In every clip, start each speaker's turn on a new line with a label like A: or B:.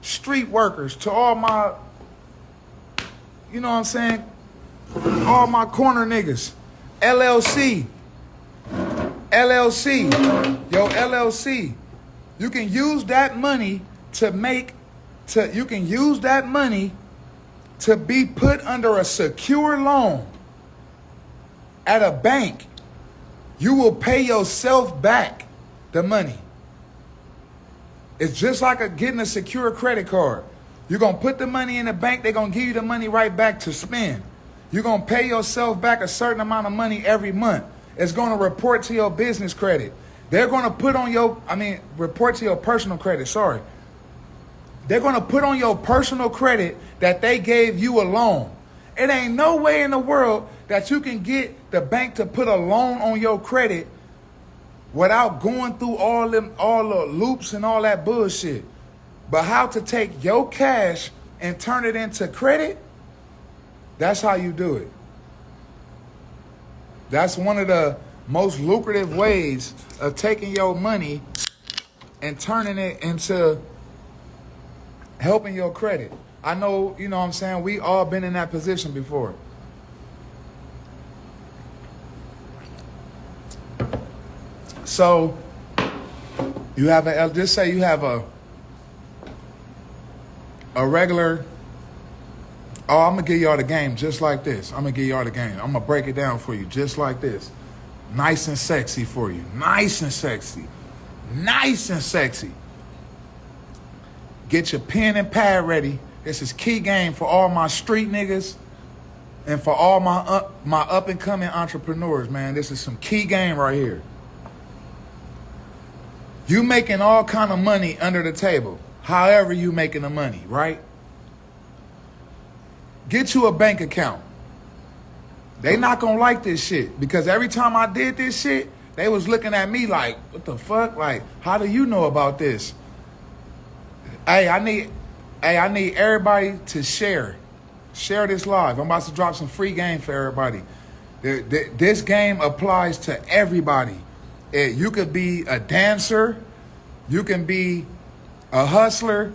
A: street workers, to all my, you know what I'm saying, all my corner niggas. LLC. Yo, LLC. You can use that money you can use that money to be put under a secure loan at a bank. You will pay yourself back the money. It's just like getting a secure credit card. You're going to put the money in the bank. They're going to give you the money right back to spend. You're going to pay yourself back a certain amount of money every month. It's going to report to your business credit. They're going to put on report to your personal credit, sorry. They're going to put on your personal credit that they gave you a loan. It ain't no way in the world that you can get the bank to put a loan on your credit without going through all the loops and all that bullshit. But how to take your cash and turn it into credit, that's how you do it. That's one of the most lucrative ways of taking your money and turning it into helping your credit. I know, you know what I'm saying, we all been in that position before. So, just say you have a regular, I'm going to give y'all the game just like this. I'm going to give y'all the game. I'm going to break it down for you just like this. Nice and sexy for you. Nice and sexy. Nice and sexy. Get your pen and pad ready. This is key game for all my street niggas and for all my up and coming entrepreneurs, man. This is some key game right here. You making all kind of money under the table. However you making the money, right? Get you a bank account. They not gonna like this shit because every time I did this shit, they was looking at me like, what the fuck? Like, how do you know about this? Hey, I need everybody to share this live. I'm about to drop some free game for everybody. This game applies to everybody. You could be a dancer, you can be a hustler,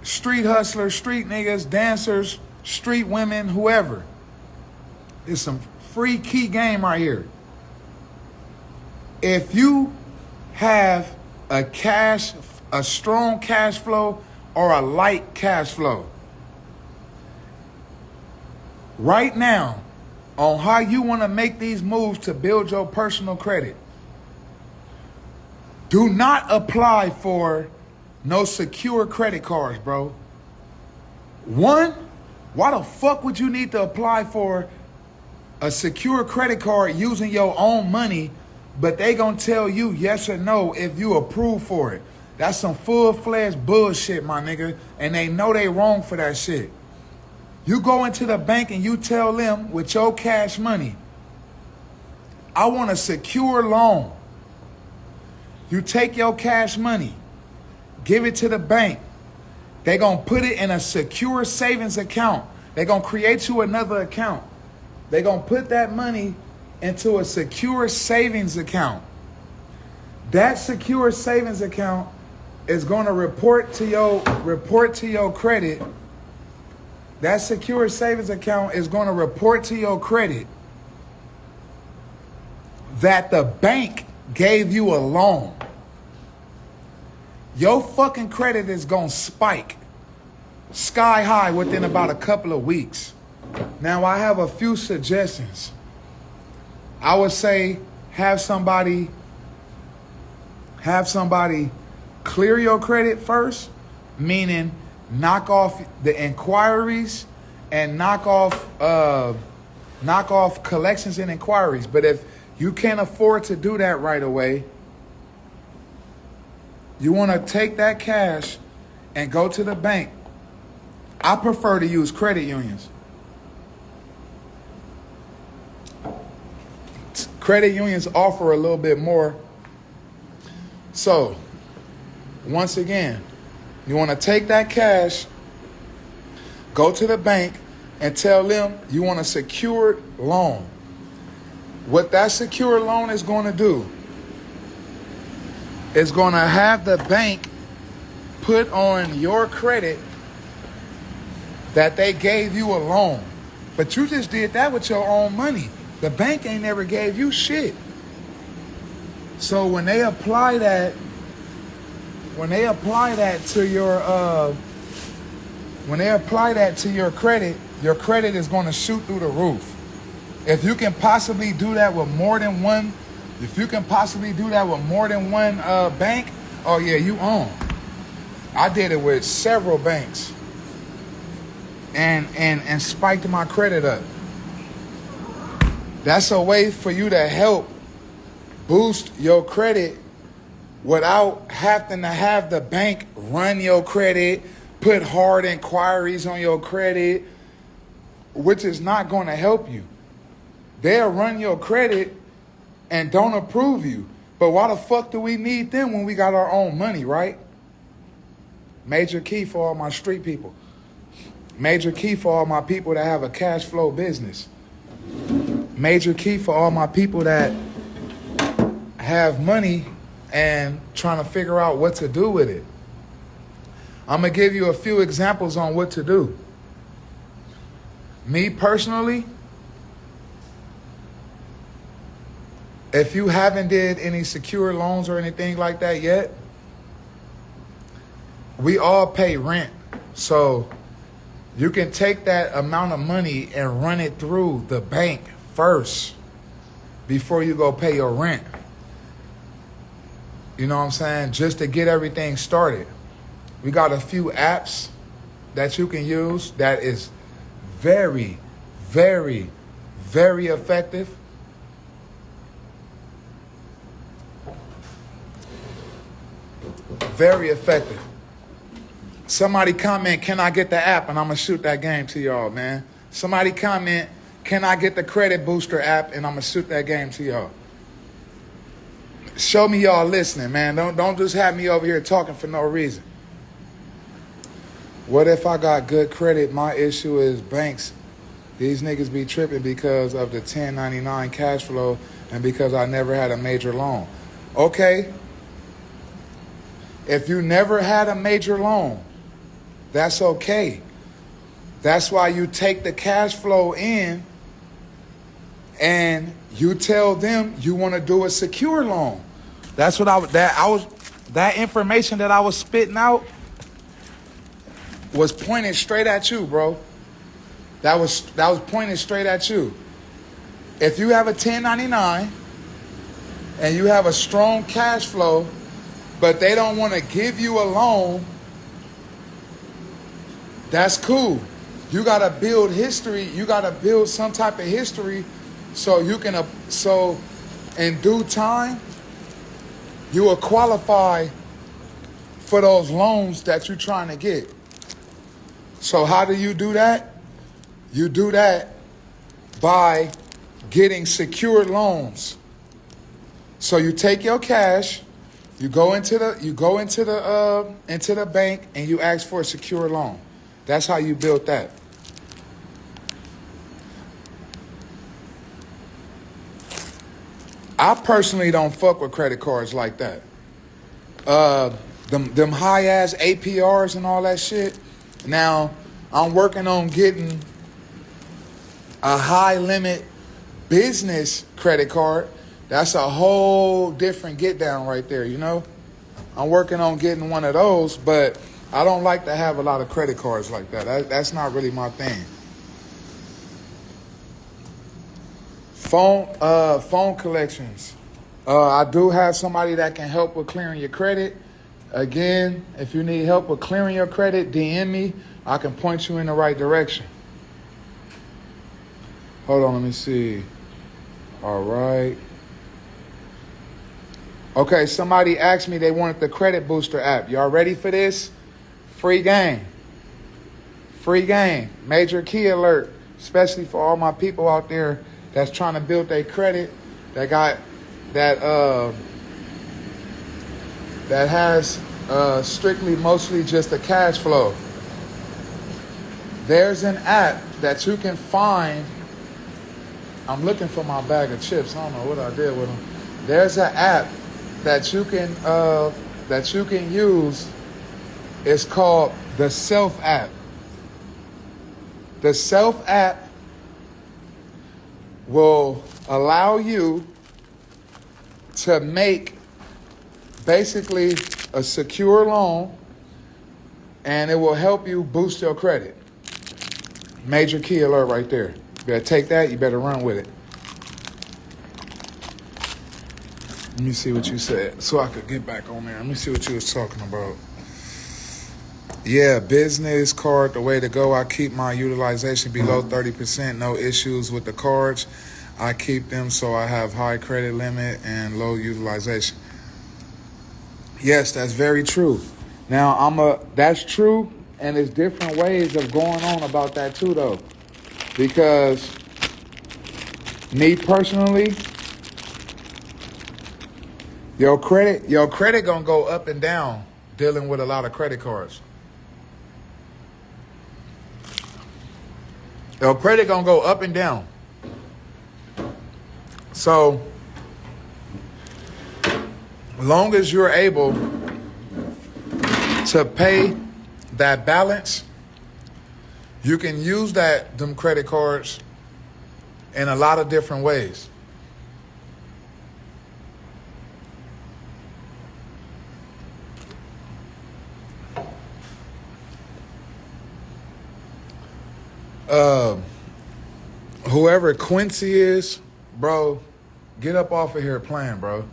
A: street niggas, dancers, street women, whoever. It's some free key game right here. If you have a strong cash flow or a light cash flow, right now, on how you want to make these moves to build your personal credit, do not apply for no secure credit cards, bro. One, why the fuck would you need to apply for a secure credit card using your own money, but they gonna tell you yes or no if you approve for it? That's some full-fledged bullshit, my nigga, and they know they wrong for that shit. You go into the bank and you tell them with your cash money, I want a secure loan. You take your cash money, give it to the bank. They're going to put it in a secure savings account. They're going to create you another account. They're going to put that money into a secure savings account. That secure savings account is going to report to your credit. That secure savings account is going to report to your credit that the bank gave you a loan. Your fucking credit is going to spike sky high within about a couple of weeks. Now, I have a few suggestions. I would say have somebody clear your credit first, meaning knock off the inquiries and knock off collections and inquiries. But if you can't afford to do that right away, you want to take that cash and go to the bank. I prefer to use credit unions. Credit unions offer a little bit more. So, once again, you want to take that cash, go to the bank, and tell them you want a secured loan. What that secure loan is going to do is going to have the bank put on your credit that they gave you a loan. But you just did that with your own money. The bank ain't never gave you shit. So when they apply that to your credit is going to shoot through the roof. If you can possibly do that with more than one bank, oh yeah, you own. I did it with several banks and spiked my credit up. That's a way for you to help boost your credit without having to have the bank run your credit, put hard inquiries on your credit, which is not going to help you. They'll run your credit and don't approve you. But why the fuck do we need them when we got our own money, right? Major key for all my street people. Major key for all my people that have a cash flow business. Major key for all my people that have money and trying to figure out what to do with it. I'm going to give you a few examples on what to do. Me personally, if you haven't did any secure loans or anything like that yet, we all pay rent. So you can take that amount of money and run it through the bank first before you go pay your rent. You know what I'm saying? Just to get everything started. We got a few apps that you can use that is very, very, very effective. Very effective. Somebody comment, can I get the app? And I'm going to shoot that game to y'all, man. Somebody comment, can I get the Credit Booster app? And I'm going to shoot that game to y'all. Show me y'all listening, man. Don't just have me over here talking for no reason. What if I got good credit? My issue is banks. These niggas be tripping because of the 1099 cash flow and because I never had a major loan. Okay. If you never had a major loan, that's okay. That's why you take the cash flow in and you tell them you want to do a secure loan. That's what that information that I was spitting out was pointed straight at you, bro. That was pointed straight at you. If you have a 1099 and you have a strong cash flow, but they don't want to give you a loan, that's cool. You got to build history. You got to build some type of history so you can, so in due time, you will qualify for those loans that you're trying to get. So how do you do that? You do that by getting secured loans. So you take your cash, you go into the bank and you ask for a secure loan. That's how you build that. I personally don't fuck with credit cards like that. Them high ass APRs and all that shit. Now, I'm working on getting a high limit business credit card. That's a whole different get down right there, you know? I'm working on getting one of those, but I don't like to have a lot of credit cards like that. That's not really my thing. Phone collections. I do have somebody that can help with clearing your credit. Again, if you need help with clearing your credit, DM me. I can point you in the right direction. Hold on, let me see. All right. Okay, somebody asked me they wanted the Credit Booster app. Y'all ready for this? Free game. Free game. Major key alert, especially for all my people out there that's trying to build their credit, that got that that has strictly mostly just a cash flow. There's an app that you can find. I'm looking for my bag of chips. I don't know what I did with them. There's an app that you can use It's called the Self app. The Self app will allow you to make basically a secure loan, and it will help you boost your credit. Major key alert right there. You better take that, you better run with it. Let me see what you said so I could get back on there. Let me see what you was talking about. Yeah, business card, the way to go. I keep my utilization below 30%. No issues with the cards. I keep them so I have high credit limit and low utilization. Yes, that's very true. Now, that's true, and there's different ways of going on about that too, though. Because me personally, your credit gonna go up and down dealing with a lot of credit cards. Your credit gonna go up and down. So, long as you're able to pay that balance, you can use them credit cards in a lot of different ways. Whoever Quincy is, bro, get up off of here playing, bro.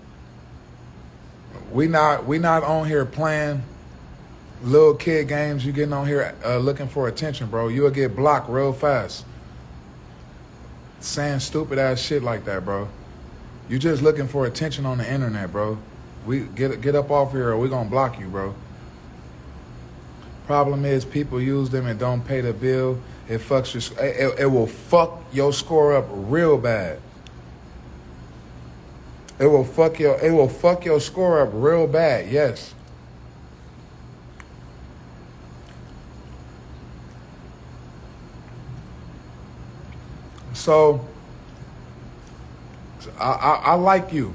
A: We not on here playing little kid games. You getting on here looking for attention, bro. You'll get blocked real fast. Saying stupid ass shit like that, bro. You just looking for attention on the internet, bro. We get up off here or we gonna block you, bro. Problem is people use them and don't pay the bill. It fucks your. It will fuck your score up real bad. It will fuck your score up real bad. Yes. So I like you.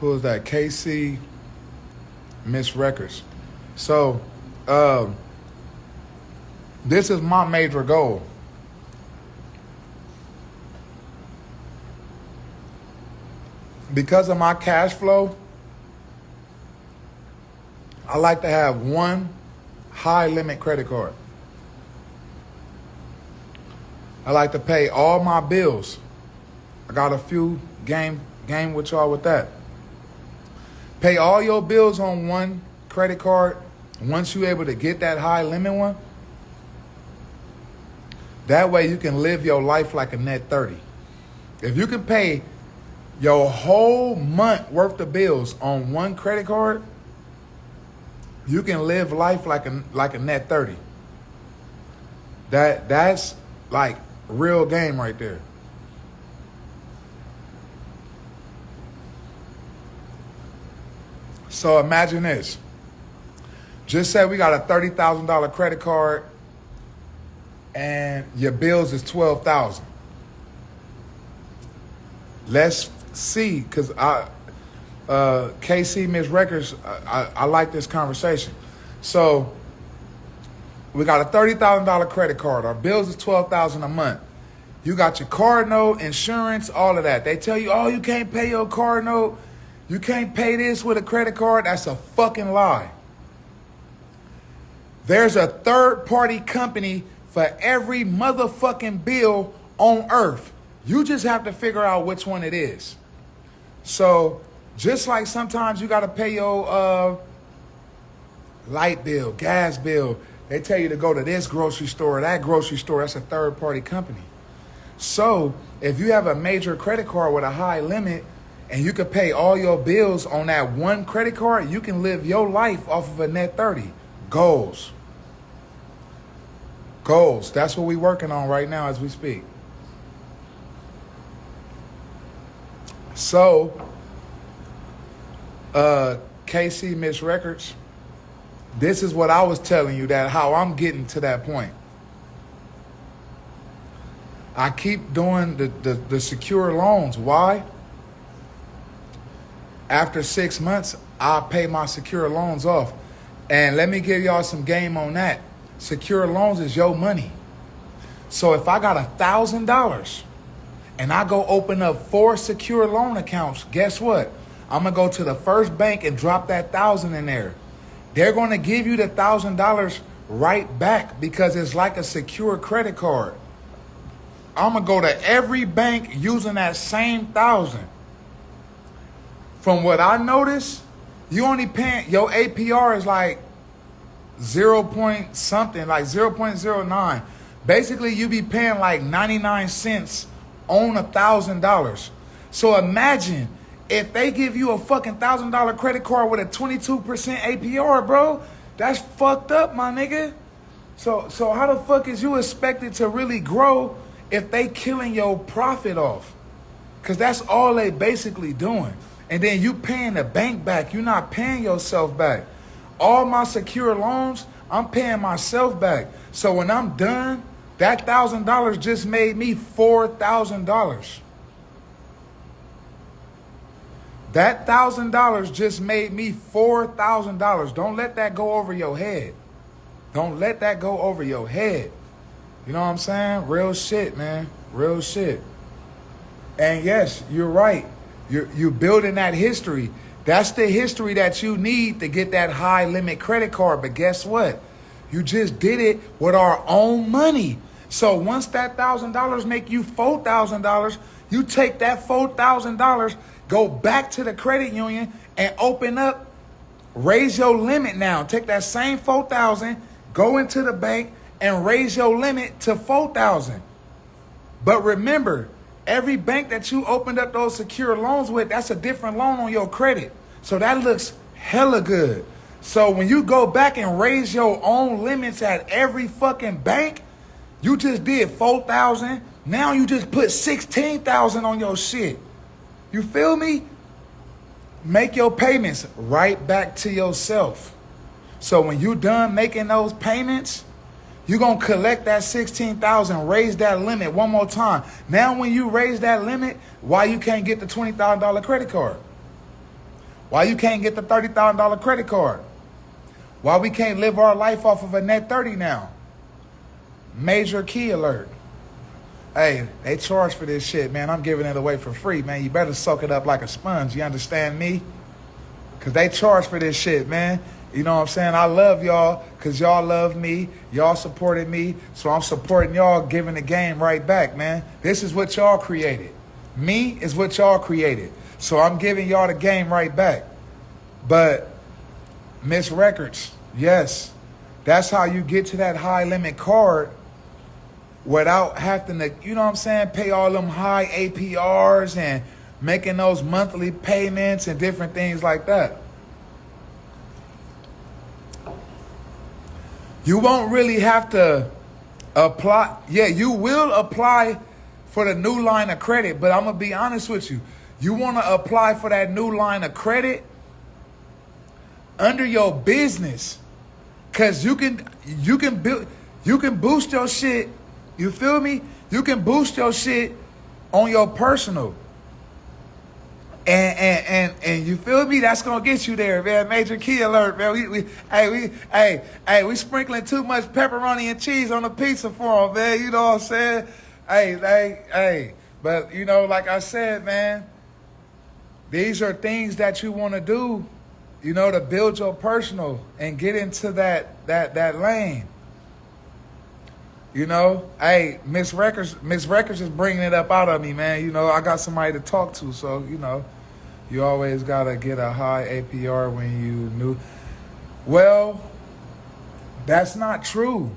A: Who is that? KC Miss Records. So this is my major goal. Because of my cash flow, I like to have one high limit credit card. I like to pay all my bills. I got a few game with y'all with that. Pay all your bills on one credit card. Once you're able to get that high limit one, that way you can live your life like a net 30. If you can pay your whole month worth of bills on one credit card, you can live life like a net 30. That's like real game right there. So imagine this. Just say we got a $30,000 credit card and your bills is $12,000. Let's see, because KC Miss Records, I like this conversation. So we got a $30,000 credit card. Our bills is $12,000 a month. You got your car note, insurance, all of that. They tell you, oh, you can't pay your car note. You can't pay this with a credit card. That's a fucking lie. There's a third-party company for every motherfucking bill on earth. You just have to figure out which one it is. So just like sometimes you got to pay your light bill, gas bill. They tell you to go to this grocery store, that grocery store. That's a third-party company. So if you have a major credit card with a high limit and you can pay all your bills on that one credit card, you can live your life off of a net 30. Goals. That's what we're working on right now as we speak. So, KC Miss Records, this is what I was telling you, that how I'm getting to that point. I keep doing the secure loans. Why? After 6 months, I'll pay my secure loans off. And let me give y'all some game on that. Secure loans is your money. So if I got $1,000 and I go open up 4 secure loan accounts, guess what? I'm gonna go to the first bank and drop that 1,000 in there. They're gonna give you the $1,000 right back because it's like a secure credit card. I'm gonna go to every bank using that same 1,000. From what I noticed, you only paying, your APR is like 0 point something, like 0.09. Basically, you be paying like 99 cents on $1,000. So imagine if they give you a fucking $1,000 credit card with a 22% APR, bro. That's fucked up, my nigga. So how the fuck is you expected to really grow if they killing your profit off? Because that's all they basically doing. And then you paying the bank back. You're not paying yourself back. All my secure loans, I'm paying myself back. So when I'm done, that $1,000 just made me $4,000. That $1,000 just made me $4,000. Don't let that go over your head. Don't let that go over your head. You know what I'm saying? Real shit, man. Real shit. And yes, you're right. You're building that history. That's the history that you need to get that high limit credit card. But guess what? You just did it with our own money. So once that $1,000 make you $4,000, you take that $4,000, go back to the credit union and open up, raise your limit now. Take that same $4,000, go into the bank and raise your limit to $4,000. But remember, every bank that you opened up those secure loans with, that's a different loan on your credit. So that looks hella good. So when you go back and raise your own limits at every fucking bank, you just did 4,000. Now you just put 16,000 on your shit. You feel me? Make your payments right back to yourself. So when you done making those payments, you're going to collect that 16,000, raise that limit one more time. Now when you raise that limit, why you can't get the $20,000 credit card? Why you can't get the $30,000 credit card? Why we can't live our life off of a net 30 now? Major key alert. Hey, they charge for this shit, man. I'm giving it away for free, man. You better soak it up like a sponge. You understand me? Because they charge for this shit, man. You know what I'm saying? I love y'all because y'all love me. Y'all supported me. So I'm supporting y'all, giving the game right back, man. This is what y'all created. Me is what y'all created. So I'm giving y'all the game right back. But Miss Records, yes, that's how you get to that high limit card without having to, you know what I'm saying, pay all them high APRs and making those monthly payments and different things like that. You won't really have to apply. Yeah, you will apply for the new line of credit, but I'm going to be honest with you. You want to apply for that new line of credit under your business, because you can boost your shit. You feel me? You can boost your shit on your personal. And you feel me? That's gonna get you there, man. Major key alert, man. We sprinkling too much pepperoni and cheese on the pizza for them, man. You know what I'm saying? Hey. But you know, like I said, man, these are things that you want to do, you know, to build your personal and get into that lane. You know, hey, Miss Records is bringing it up out of me, man. You know, I got somebody to talk to, so, you know, you always got to get a high APR when you new. Well, that's not true.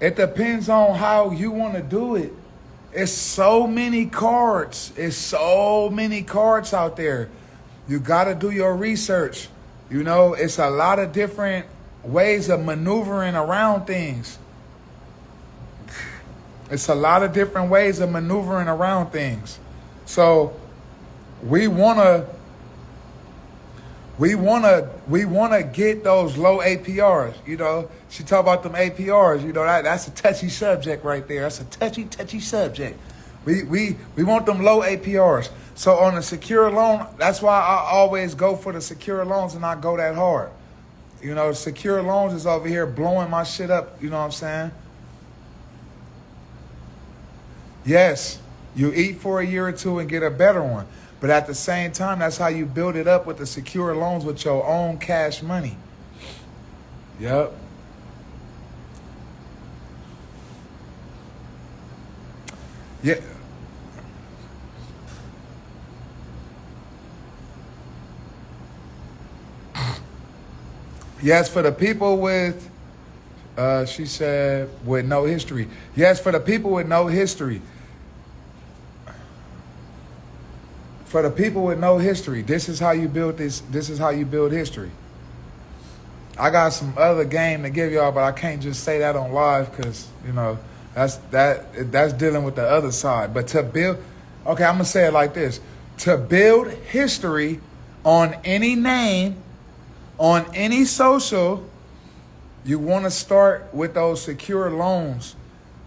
A: It depends on how you want to do it. It's so many cards. It's so many cards out there. You got to do your research. You know, it's a lot of different ways of maneuvering around things. It's a lot of different ways of maneuvering around things. So we wanna get those low APRs. You know, she talk about them APRs. You know, that's a touchy subject right there. That's a touchy subject. We want them low APRs. So on a secure loan, that's why I always go for the secure loans and not go that hard. You know, secure loans is over here blowing my shit up. You know what I'm saying? Yes, you eat for a year or two and get a better one. But at the same time, that's how you build it up with the secure loans with your own cash money. Yep. Yeah. Yes, for the people with, she said, with no history. Yes, for the people with no history. For the people with no history, this is how you build this. This is how you build history. I got some other game to give y'all, but I can't just say that on live because, you know, that's dealing with the other side. But to build, okay, I'm gonna say it like this: to build history on any name, on any social, you want to start with those secure loans,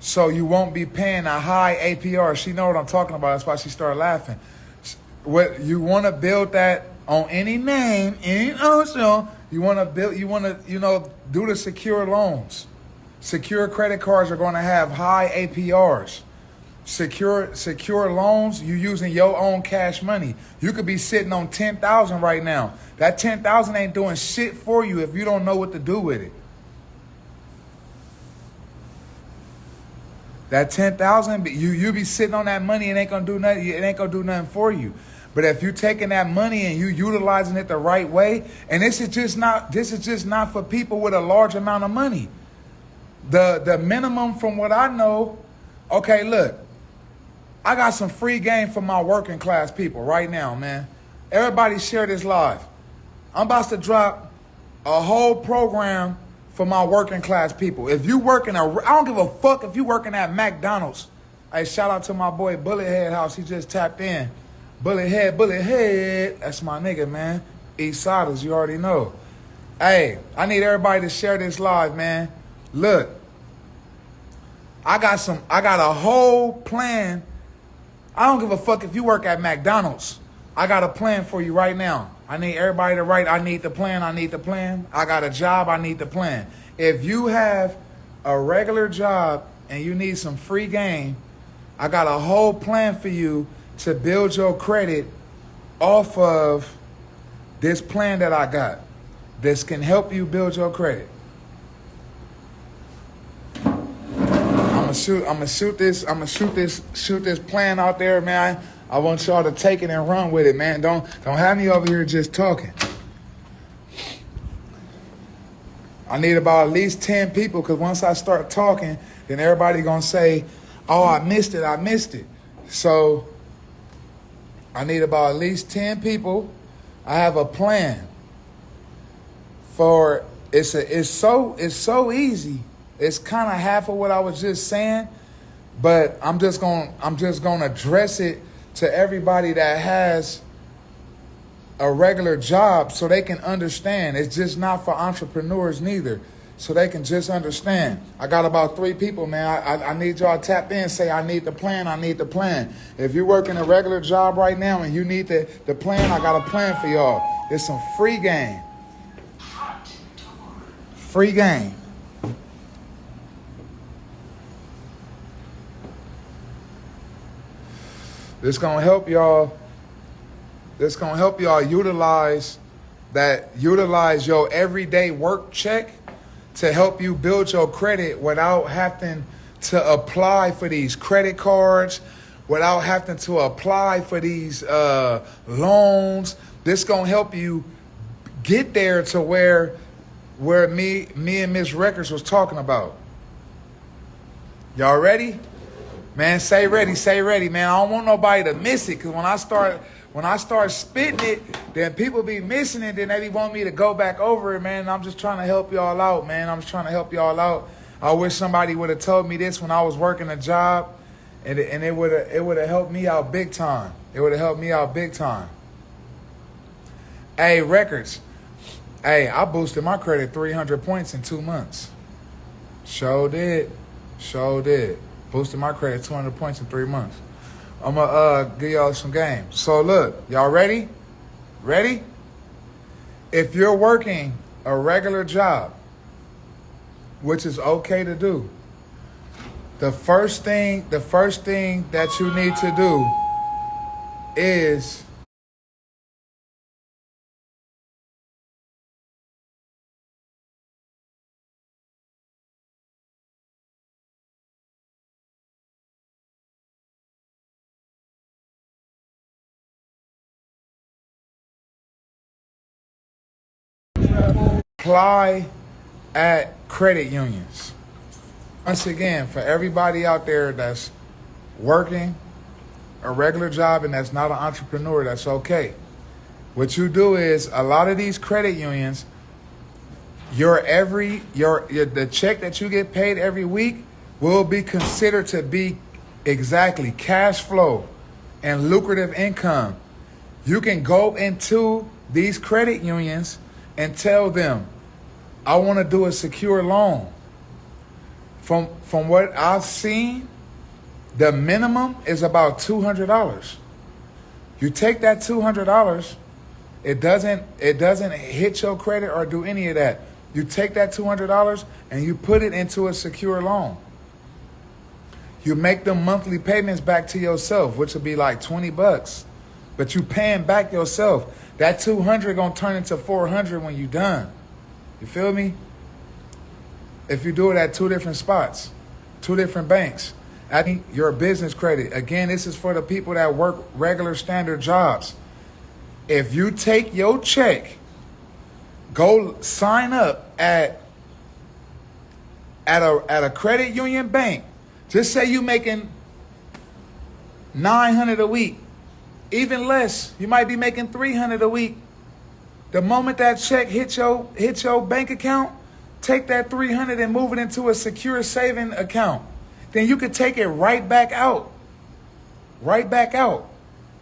A: so you won't be paying a high APR. She know what I'm talking about. That's why she started laughing. What you want to build that on any name, any social. You want to build. You want to, do the secure loans. Secure credit cards are going to have high APRs. Secure loans, you using your own cash money. You could be sitting on 10,000 right now. That 10,000 ain't doing shit for you if you don't know what to do with it. That 10,000, you be sitting on that money, it ain't gonna do nothing. It ain't gonna do nothing for you. But if you taking that money and you utilizing it the right way, and this is just not for people with a large amount of money. The minimum from what I know, okay, look, I got some free game for my working class people right now, man. Everybody share this live. I'm about to drop a whole program for my working class people. If you working I don't give a fuck if you working at McDonald's. Hey, shout out to my boy Bullethead House. He just tapped in. Bullethead. That's my nigga, man. East Siders, you already know. Hey, I need everybody to share this live, man. Look, I got a whole plan. I don't give a fuck if you work at McDonald's. I got a plan for you right now. I need everybody to write, I need the plan. I got a job, I need the plan. If you have a regular job and you need some free game, I got a whole plan for you to build your credit off of this plan that I got. This can help you build your credit. I'm gonna shoot this plan out there, man. I want y'all to take it and run with it, man. Don't have me over here just talking. I need about at least 10 people, because once I start talking, then everybody gonna say, oh, I missed it. So I need about at least 10 people. I have a plan for it's so easy. It's kind of half of what I was just saying, but I'm just gonna address it to everybody that has a regular job so they can understand. It's just not for entrepreneurs neither, so they can just understand. I got about 3 people, man. I need y'all to tap in, say, I need the plan. If you're working a regular job right now and you need the plan, I got a plan for y'all. It's some free game. Free game. This gonna help y'all. This gonna help y'all utilize your everyday work check to help you build your credit without having to apply for these credit cards, without having to apply for these loans. This gonna help you get there to where me and Miss Records was talking about. Y'all ready? Man, say ready, man. I don't want nobody to miss it, because when I start spitting it, then people be missing it, then they want me to go back over it, man. I'm just trying to help y'all out, man. I wish somebody would have told me this when I was working a job, and it would have helped me out big time. Hey, Records. Hey, I boosted my credit 300 points in 2 months. Sure did. Boosted my credit 200 points in 3 months. I'm gonna give y'all some games. So look, y'all ready? If you're working a regular job, which is okay to do, the first thing that you need to do is apply at credit unions. Once again, for everybody out there that's working a regular job and that's not an entrepreneur, that's okay. What you do is, a lot of these credit unions, the check that you get paid every week will be considered to be exactly cash flow and lucrative income. You can go into these credit unions and tell them, I want to do a secure loan. From what I've seen, the minimum is about $200. You take that $200, it doesn't hit your credit or do any of that. You take that $200 and you put it into a secure loan. You make them monthly payments back to yourself, which will be like $20, but you paying back yourself. That $200 gonna turn into $400 when you done. You feel me? If you do it at two different spots, two different banks, I think your business credit. Again, this is for the people that work regular standard jobs. If you take your check, go sign up at a credit union bank. Just say you making $900 a week, even less. You might be making $300 a week. The moment that check hit your bank account, take that $300 and move it into a secure saving account. Then you could take it right back out. Right back out.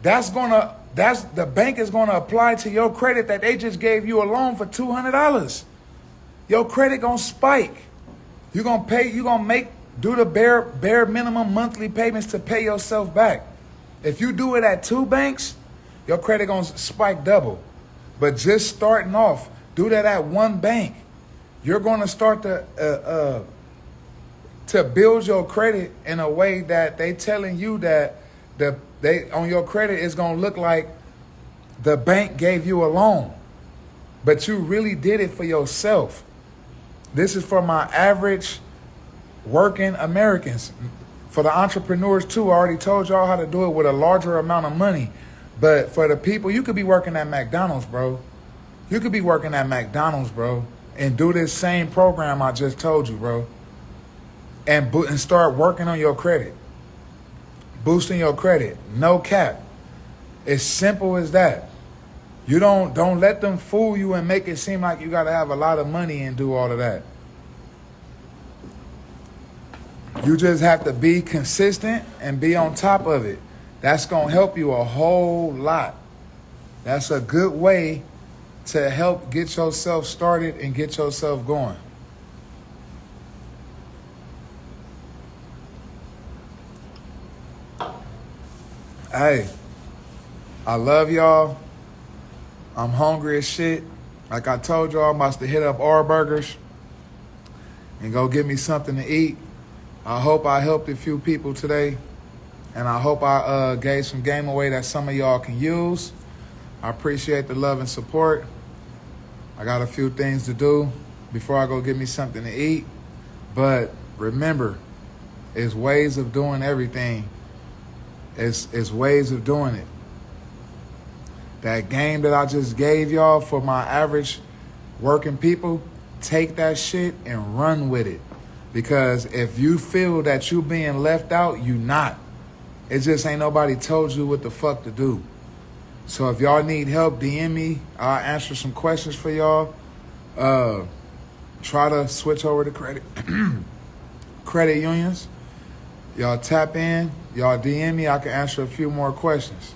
A: The bank is gonna apply to your credit that they just gave you a loan for $200. Your credit gonna spike. You're gonna do the bare minimum monthly payments to pay yourself back. If you do it at two banks, your credit gonna spike double. But just starting off, do that at one bank. You're gonna start to build your credit in a way that they telling you that on your credit is gonna look like the bank gave you a loan, but you really did it for yourself. This is for my average working Americans. For the entrepreneurs too, I already told y'all how to do it with a larger amount of money. But for the people, you could be working at McDonald's, bro. You could be working at McDonald's, bro, and do this same program I just told you, bro. And start working on your credit. Boosting your credit. No cap. It's simple as that. You don't let them fool you and make it seem like you got to have a lot of money and do all of that. You just have to be consistent and be on top of it. That's going to help you a whole lot. That's a good way to help get yourself started and get yourself going. Hey, I love y'all. I'm hungry as shit. Like I told y'all, I'm about to hit up R Burgers and go get me something to eat. I hope I helped a few people today. And I hope I gave some game away that some of y'all can use. I appreciate the love and support. I got a few things to do before I go get me something to eat. But remember, it's ways of doing everything. It's ways of doing it. That game that I just gave y'all for my average working people, take that shit and run with it. Because if you feel that you being left out, you not. It just ain't nobody told you what the fuck to do. So if y'all need help, DM me. I'll answer some questions for y'all. Try to switch over to credit unions. Y'all tap in. Y'all DM me. I can answer a few more questions.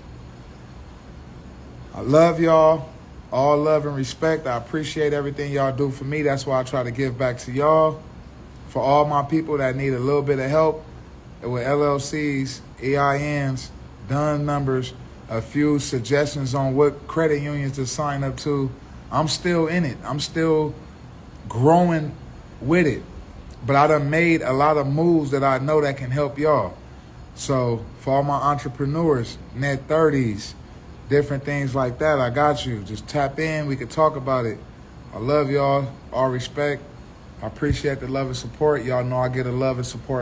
A: I love y'all. All love and respect. I appreciate everything y'all do for me. That's why I try to give back to y'all. For all my people that need a little bit of help with LLCs, EINs, DUN numbers, a few suggestions on what credit unions to sign up to, I'm still in it. I'm still growing with it. But I done made a lot of moves that I know that can help y'all. So for all my entrepreneurs, net 30s, different things like that, I got you. Just tap in. We could talk about it. I love y'all. All respect. I appreciate the love and support. Y'all know I get a love and support.